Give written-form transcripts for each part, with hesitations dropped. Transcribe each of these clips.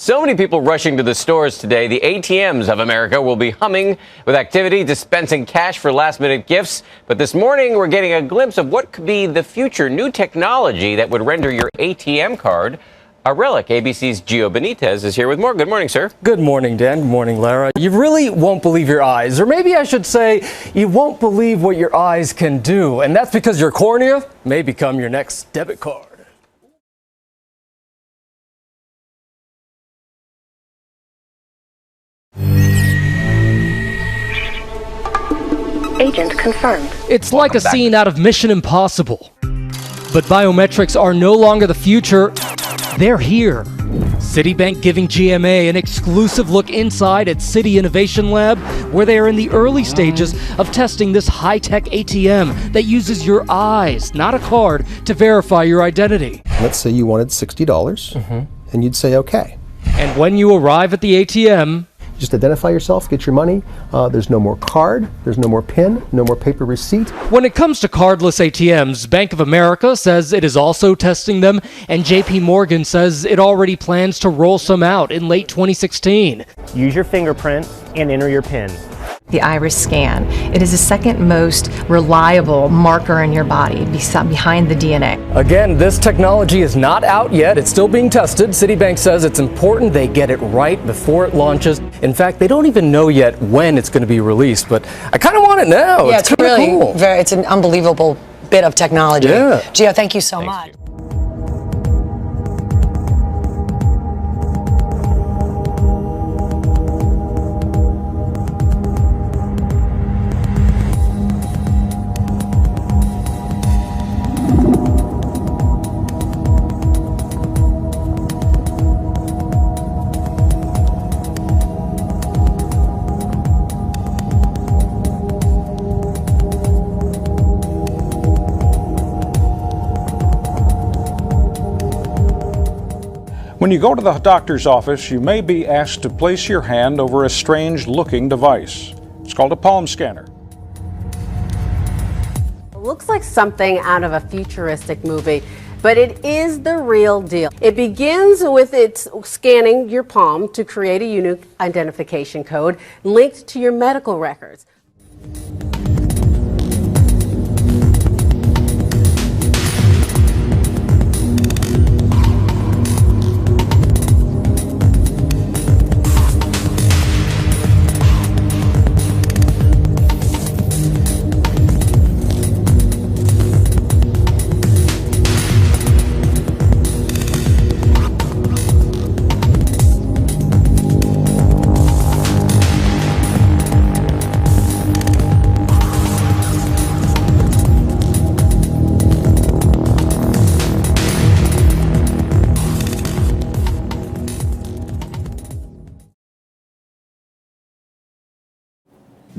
So many people rushing to the stores today. The ATMs of America will be humming with activity, dispensing cash for last-minute gifts. But this morning, we're getting a glimpse of what could be the future new technology that would render your ATM card a relic. ABC's Gio Benitez is here with more. Good morning, sir. Good morning, Dan. Good morning, Lara. You really won't believe your eyes. Or maybe I should say, you won't believe what your eyes can do. And that's because your cornea may become your next debit card. Agent confirmed. It's like a scene out of Mission Impossible. But biometrics are no longer the future. They're here. Citibank giving GMA an exclusive look inside at Citi Innovation Lab, where they are in the early stages of testing this high-tech ATM that uses your eyes, not a card, to verify your identity. Let's say you wanted $60, and you'd say okay. And when you arrive at the ATM, just identify yourself, get your money. There's no more card, there's no more PIN, no more paper receipt. When it comes to cardless ATMs, Bank of America says it is also testing them, and JP Morgan says it already plans to roll some out in late 2016. Use your fingerprint and enter your PIN. The iris scan. It is the second most reliable marker in your body behind the DNA. Again, this technology is not out yet. It's still being tested. Citibank says it's important they get it right before it launches. In fact, they don't even know yet when it's going to be released, but I kind of want it now. Yeah, it's really cool. It's an unbelievable bit of technology. Yeah. Gio, thank you so much. When you go to the doctor's office, you may be asked to place your hand over a strange-looking device. It's called a palm scanner. It looks like something out of a futuristic movie, but it is the real deal. It begins with it scanning your palm to create a unique identification code linked to your medical records.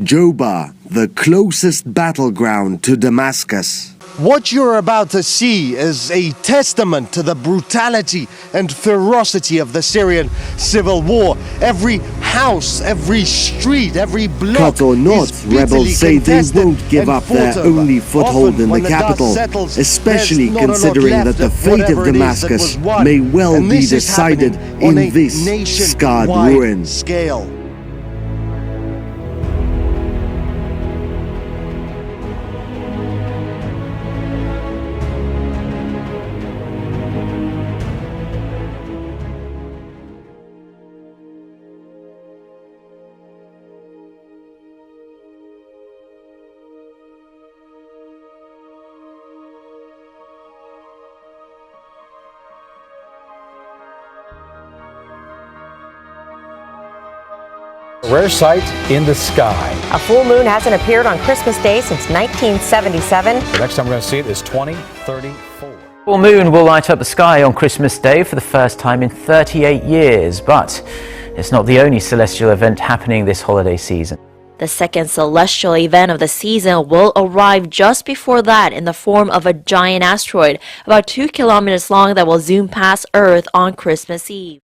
Jobah, the closest battleground to Damascus. What you're about to see is a testament to the brutality and ferocity of the Syrian civil war. Every house, every street, every block Cut or not, rebels say they won't give up their only foothold in the capital, especially considering that the fate of Damascus may well be decided in this scarred ruin. Scale. A rare sight in the sky. A full moon hasn't appeared on Christmas Day since 1977. The next time we're going to see it is 2034. Full moon will light up the sky on Christmas Day for the first time in 38 years, but it's not the only celestial event happening this holiday season. The second celestial event of the season will arrive just before that in the form of a giant asteroid about 2 kilometers long that will zoom past Earth on Christmas Eve.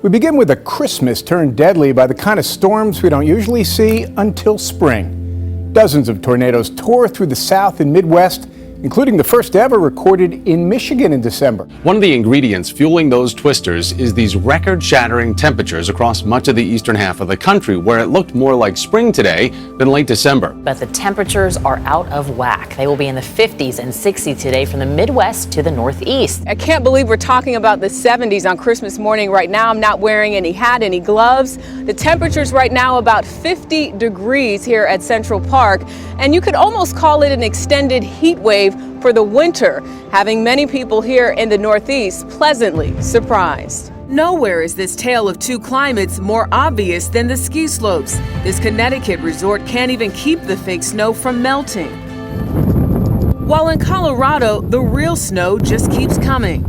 We begin with a Christmas turned deadly by the kind of storms we don't usually see until spring. Dozens of tornadoes tore through the South and Midwest including the first ever recorded in Michigan in December. One of the ingredients fueling those twisters is these record-shattering temperatures across much of the eastern half of the country, where it looked more like spring today than late December. But the temperatures are out of whack. They will be in the 50s and 60s today from the Midwest to the Northeast. I can't believe we're talking about the 70s on Christmas morning right now. I'm not wearing any hat, any gloves. The temperature's right now about 50 degrees here at Central Park, and you could almost call it an extended heat wave for the winter, having many people here in the Northeast pleasantly surprised. Nowhere is this tale of two climates more obvious than the ski slopes. This Connecticut resort can't even keep the fake snow from melting. While in Colorado, the real snow just keeps coming.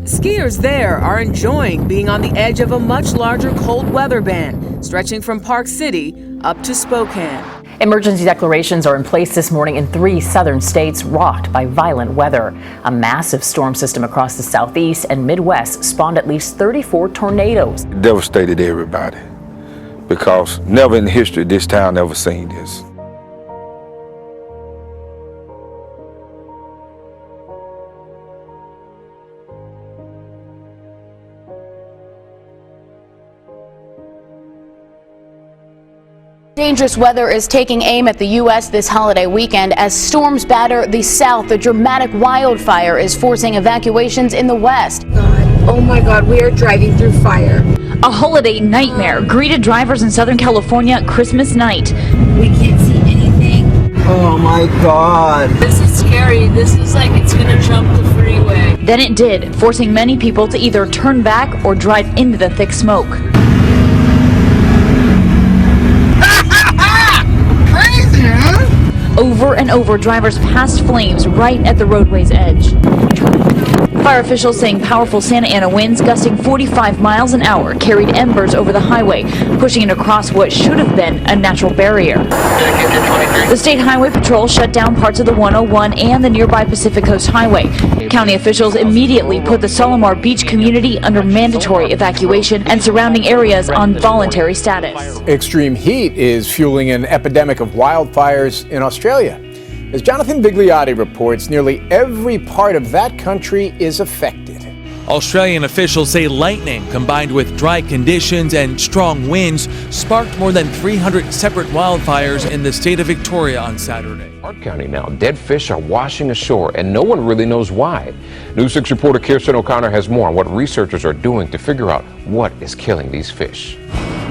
Skiers there are enjoying being on the edge of a much larger cold weather band, stretching from Park City up to Spokane. Emergency declarations are in place this morning in 3 southern states rocked by violent weather. A massive storm system across the southeast and Midwest spawned at least 34 tornadoes. It devastated everybody because never in history this town ever seen this. Dangerous weather is taking aim at the U.S. this holiday weekend as storms batter the south. A dramatic wildfire is forcing evacuations in the west. Oh my God, we are driving through fire. A holiday nightmare greeted drivers in Southern California Christmas night. We can't see anything. Oh my God. This is scary. This is like it's gonna jump the freeway. Then it did, forcing many people to either turn back or drive into the thick smoke. Over and over, drivers passed flames right at the roadway's edge. Fire officials saying powerful Santa Ana winds gusting 45 miles an hour carried embers over the highway, pushing it across what should have been a natural barrier. The State Highway Patrol shut down parts of the 101 and the nearby Pacific Coast Highway. County officials immediately put the Solomar Beach community under mandatory evacuation and surrounding areas on voluntary status. Extreme heat is fueling an epidemic of wildfires in Australia. As Jonathan Bigliotti reports, nearly every part of that country is affected. Australian officials say lightning combined with dry conditions and strong winds sparked more than 300 separate wildfires in the state of Victoria on Saturday. Hart County now, dead fish are washing ashore and no one really knows why. News 6 reporter Kirsten O'Connor has more on what researchers are doing to figure out what is killing these fish.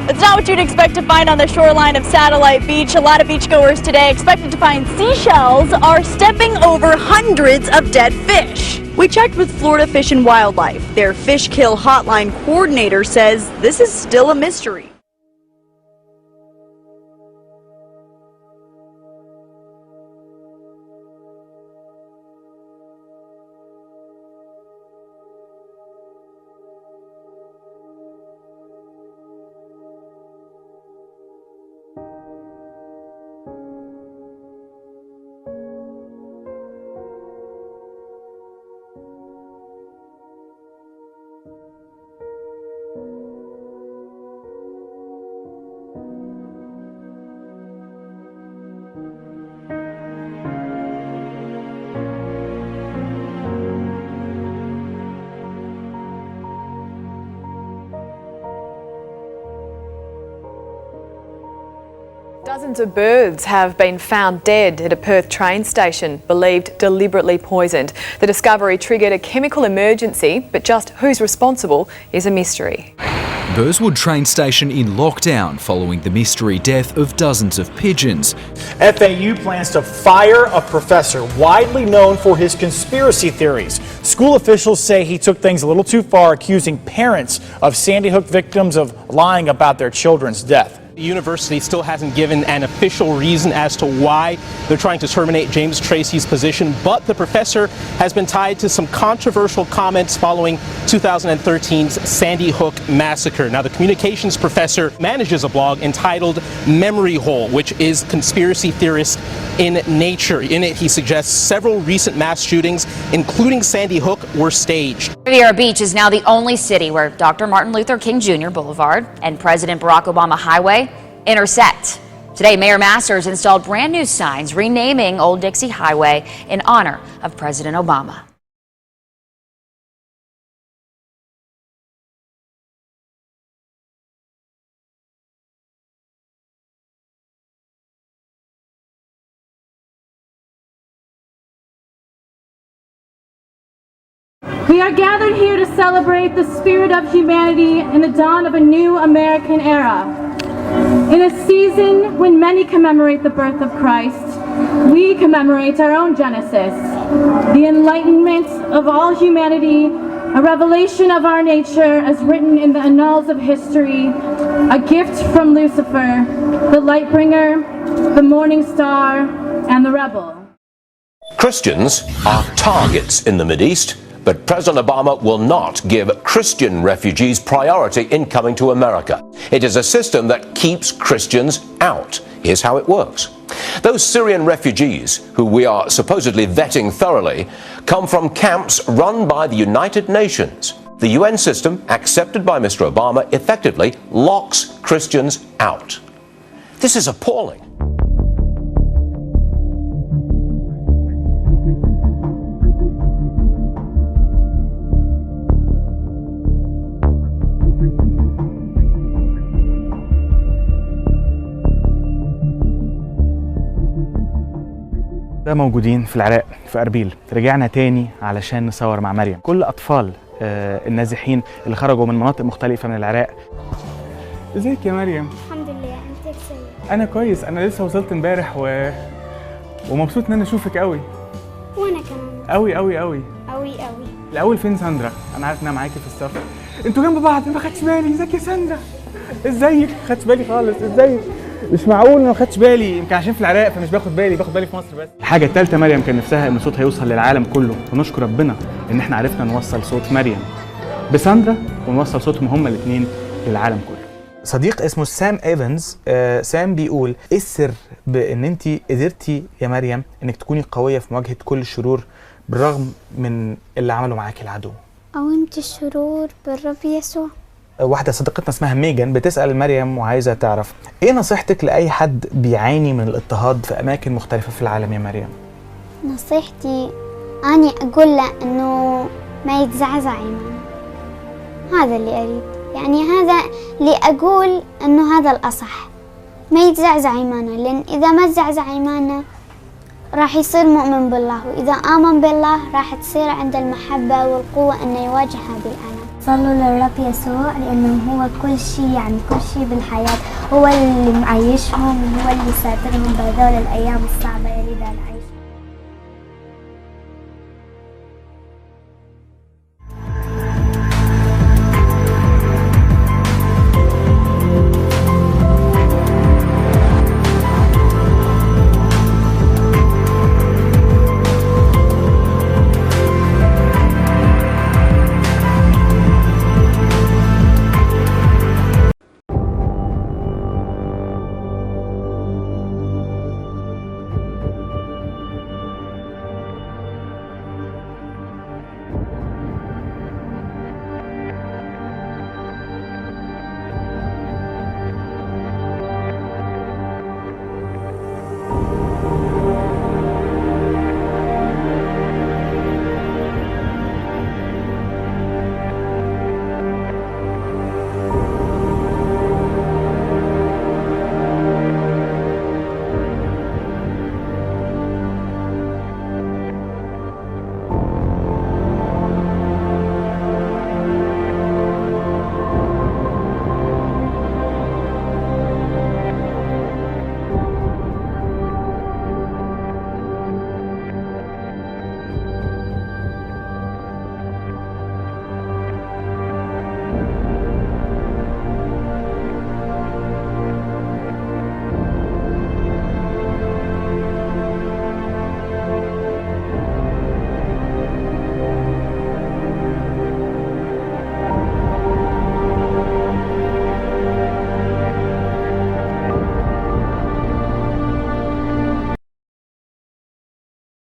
It's not what you'd expect to find on the shoreline of Satellite Beach. A lot of beachgoers today expected to find seashells are stepping over hundreds of dead fish. We checked with Florida Fish and Wildlife. Their fish kill hotline coordinator says this is still a mystery. Dozens of birds have been found dead at a Perth train station, believed deliberately poisoned. The discovery triggered a chemical emergency, but just who's responsible is a mystery. Burswood train station in lockdown following the mystery death of dozens of pigeons. FAU plans to fire a professor widely known for his conspiracy theories. School officials say he took things a little too far, accusing parents of Sandy Hook victims of lying about their children's death. The university still hasn't given an official reason as to why they're trying to terminate James Tracy's position, but the professor has been tied to some controversial comments following 2013's Sandy Hook massacre. Now, the communications professor manages a blog entitled Memory Hole, which is conspiracy theorist in nature. In it, he suggests several recent mass shootings, including Sandy Hook, were staged. Riviera Beach is now the only city where Dr. Martin Luther King Jr. Boulevard and President Barack Obama Highway intersect. Today, Mayor Masters installed brand new signs renaming Old Dixie Highway in honor of President Obama. We are gathered here to celebrate the spirit of humanity in the dawn of a new American era. In a season when many commemorate the birth of Christ, we commemorate our own Genesis, the enlightenment of all humanity, a revelation of our nature as written in the annals of history, a gift from Lucifer, the light bringer, the morning star, and the rebel. Christians are targets in the Mideast, but President Obama will not give Christian refugees priority in coming to America. It is a system that keeps Christians out. Here's how it works. Those Syrian refugees, who we are supposedly vetting thoroughly, come from camps run by the United Nations. The UN system, accepted by Mr. Obama, effectively locks Christians out. This is appalling. ده موجودين في العراق في أربيل. رجعنا تاني علشان نصور مع مريم كل أطفال النازحين اللي خرجوا من مناطق مختلفة من العراق. ازيك يا مريم؟ الحمد لله. انت ازيك؟ أنا كويس. أنا لسه وصلت امبارح ومبسوط إن أنا أشوفك قوي. وأنا كمان. قوي قوي قوي. قوي قوي. الأول فين ساندرا؟ أنا عارف إنها معاكي في السفر. أنتوا جنب بعض ما خدتش بالي. ازيك يا ساندرا؟ ازيك؟ ما خدتش بالي خالص. ازيك؟ مش معقول ما خدتش بالي. يمكن عشان في العراق فمش باخد بالي في مصر بس. الحاجه الثالثه مريم كان نفسها ان صوتها يوصل للعالم كله، ونشكر ربنا ان احنا عرفنا نوصل صوت مريم بساندرا ونوصل صوتهم هما الاثنين للعالم كله. صديق اسمه سام ايفنز سام بيقول ايه السر بان انت قدرتي يا مريم انك تكوني قويه في مواجهه كل الشرور بالرغم من اللي عمله معاكي العدو؟ قاومت الشرور بالرب يسوع. واحدة صديقتنا اسمها ميجان بتسأل مريم وعايزة تعرف ايه نصيحتك لأي حد بيعاني من الاضطهاد في أماكن مختلفة في العالم يا مريم؟ نصيحتي أني أقول له إنه ما يتزعزع إيمانه. هذا اللي أريد، يعني هذا اللي أقول إنه هذا الأصح، ما يتزعزع إيمانه، لأن إذا ما تزعزع إيمانه راح يصير مؤمن بالله، وإذا آمن بالله راح تصير عنده المحبة والقوة إنه يواجه هذه الآلام. صلوا للرب يسوع لأنه هو كل شيء، يعني كل شيء بالحياة، هو اللي معيشهم وهو اللي ساترهم بهذول الأيام الصعبة.